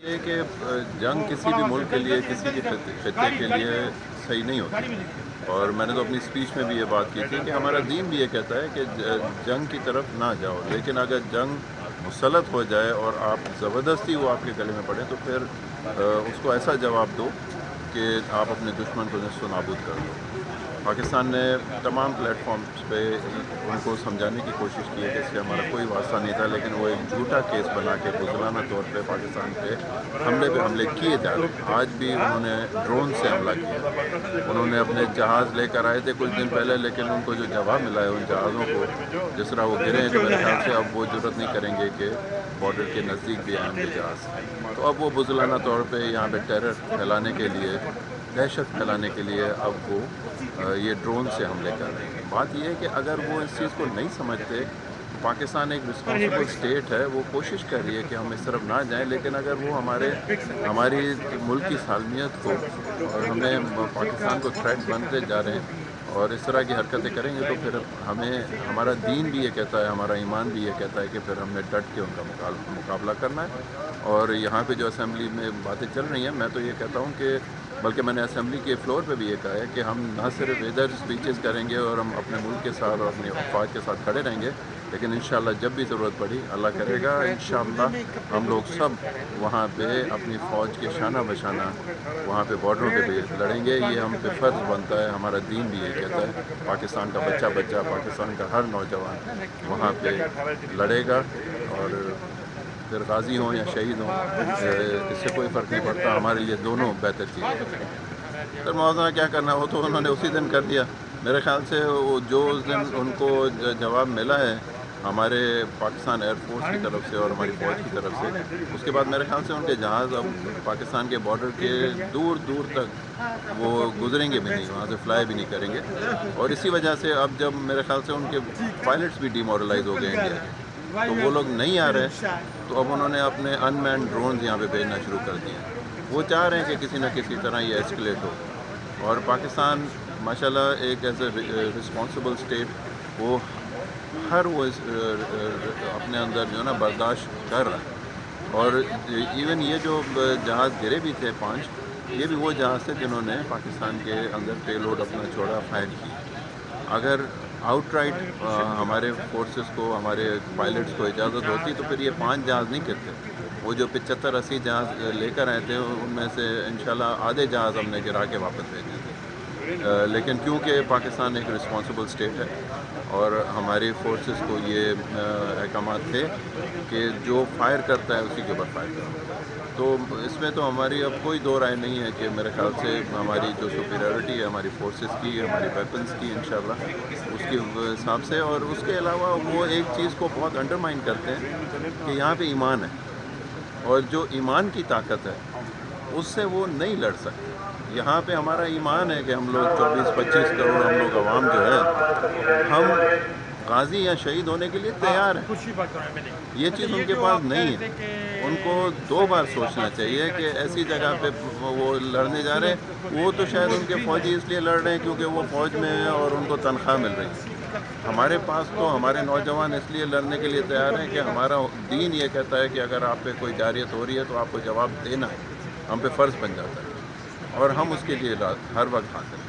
یہ کہ جنگ کسی بھی ملک کے لیے، کسی بھی خطے کے لیے صحیح نہیں ہوتی، اور میں نے تو اپنی اسپیچ میں بھی یہ بات کی تھی کہ ہمارا دین بھی یہ کہتا ہے کہ جنگ کی طرف نہ جاؤ، لیکن اگر جنگ مسلط ہو جائے اور آپ زبردستی وہ آپ کے گلے میں پڑے تو پھر اس کو ایسا جواب دو کہ آپ اپنے دشمن کو نصف و نابود کر دو۔ پاکستان نے تمام پلیٹ فارمز پہ ان کو سمجھانے کی کوشش کی ہے کہ اس سے ہمارا کوئی واسطہ نہیں تھا، لیکن وہ ایک جھوٹا کیس بنا کے بزدلانہ طور پہ پاکستان پہ حملے کیے جا رہے ہیں۔ آج بھی انہوں نے ڈرون سے حملہ کیا، انہوں نے اپنے جہاز لے کر آئے تھے کچھ دن پہلے، لیکن ان کو جو جواب ملا ہے ان جہازوں کو، جس طرح وہ گرے ہیں، تو میرے خیال سے اب وہ جرت نہیں کریں گے کہ بارڈر کے نزدیک بھی آئیں گے جہاز۔ تو اب وہ بزدلانہ طور پہ یہاں پہ ٹیرر پھیلانے کے لیے، دہشت پھیلانے کے لیے اب وہ یہ ڈرون سے حملے کر رہے ہیں۔ بات یہ ہے کہ اگر وہ اس چیز کو نہیں سمجھتے، پاکستان ایک رسپانسبل اسٹیٹ ہے، وہ کوشش کر رہی ہے کہ ہم اس طرف نہ جائیں، لیکن اگر وہ ہماری ملک کی سالمیت کو اور ہمیں پاکستان کو تھریٹ بنتے جا رہے ہیں اور اس طرح کی حرکتیں کریں گے، تو پھر ہمارا دین بھی یہ کہتا ہے، ہمارا ایمان بھی یہ کہتا ہے کہ پھر ہم نے ڈٹ کے ان کا مقابلہ کرنا ہے۔ اور یہاں پہ جو اسمبلی میں باتیں چل رہی ہیں، میں تو یہ کہتا ہوں کہ بلکہ میں نے اسمبلی کے فلور پہ بھی یہ کہا ہے کہ ہم نہ صرف ادھر اسپیچز کریں گے اور ہم اپنے ملک کے ساتھ اور اپنی افواج کے ساتھ کھڑے رہیں گے، لیکن انشاءاللہ جب بھی ضرورت پڑی، اللہ کرے گا انشاءاللہ ہم لوگ سب وہاں پہ اپنی فوج کے شانہ بشانہ وہاں پہ بارڈروں پہ بھی لڑیں گے۔ یہ ہم پہ فرض بنتا ہے، ہمارا دین بھی یہ کہتا ہے، پاکستان کا بچہ پاکستان کا ہر نوجوان وہاں پہ لڑے گا، اور پھر غازی ہوں یا شہید ہوں، اس سے کوئی فرق نہیں پڑتا، ہمارے لیے دونوں بہتر چیزیں ہیں۔ سر موازنہ کیا کرنا، وہ تو انہوں نے اسی دن کر دیا میرے خیال سے۔ وہ جو اس دن ان کو جواب ملا ہے ہمارے پاکستان ایئر فورس کی طرف سے اور ہماری فوج کی طرف سے، اس کے بعد میرے خیال سے ان کے جہاز اب پاکستان کے بارڈر کے دور دور تک وہ گزریں گے بھی نہیں، وہاں سے فلائی بھی نہیں کریں گے، اور اسی وجہ سے اب جب میرے خیال سے ان کے پائلٹس بھی ڈی مورلائز ہو گئے انڈیا کے، تو وہ لوگ نہیں آ رہے، تو اب انہوں نے اپنے ان مینڈ ڈرونز یہاں پہ بھیجنا شروع کر دیے ہیں۔ وہ چاہ رہے ہیں کہ کسی نہ کسی طرح یہ ایسکلیٹ ہو، اور پاکستان ماشاءاللہ ایک ایز اے رسپانسبل اسٹیٹ وہ اپنے اندر جو ہے نا برداشت کر رہا ہے، اور ایون یہ جو جہاز گرے بھی تھے 5، یہ بھی وہ جہاز تھے جنہوں نے پاکستان کے اندر پے لوڈ اپنا چھوڑا، فائر کی۔ اگر آؤٹ رائٹ ہمارے فورسز کو، ہمارے پائلٹس کو اجازت ہوتی تو پھر یہ 5 جہاز نہیں گرتے۔ وہ جو 75-80 جہاز لے کر آئے تھے، ان میں سے انشاءاللہ آدھے جہاز ہم نے گرا کے واپس بھیجے تھے، لیکن کیونکہ پاکستان ایک رسپانسبل اسٹیٹ ہے اور ہماری فورسز کو یہ احکامات تھے کہ جو فائر کرتا ہے اسی کے اوپر فائر کرتا ہے، تو اس میں تو ہماری اب کوئی دو رائے نہیں ہے کہ میرے خیال سے ہماری جو سپیریورٹی ہے ہماری فورسز کی، ہماری ویپنز کی، انشاءاللہ اس کے حساب سے۔ اور اس کے علاوہ وہ ایک چیز کو بہت انڈرمائن کرتے ہیں کہ یہاں پہ ایمان ہے، اور جو ایمان کی طاقت ہے اس سے وہ نہیں لڑ سکتے۔ یہاں پہ ہمارا ایمان ہے کہ ہم لوگ 24-25 کروڑ ہم لوگ عوام جو ہے، ہم غازی یا شہید ہونے کے لیے تیار ہیں۔ یہ چیز ان کے پاس نہیں ہے، ان کو 2 بار سوچنا چاہیے کہ ایسی جگہ پہ وہ لڑنے جا رہے ہیں۔ وہ تو شاید ان کے فوجی اس لیے لڑ رہے ہیں کیونکہ وہ فوج میں ہیں اور ان کو تنخواہ مل رہی ہے۔ ہمارے پاس تو ہمارے نوجوان اس لیے لڑنے کے لیے تیار ہیں کہ ہمارا دین یہ کہتا ہے کہ اگر آپ پہ کوئی جارحیت ہو رہی ہے تو آپ کو جواب دینا ہم پہ فرض بن جاتا ہے، اور ہم اس کے لیے ہر وقت حاضر ہیں۔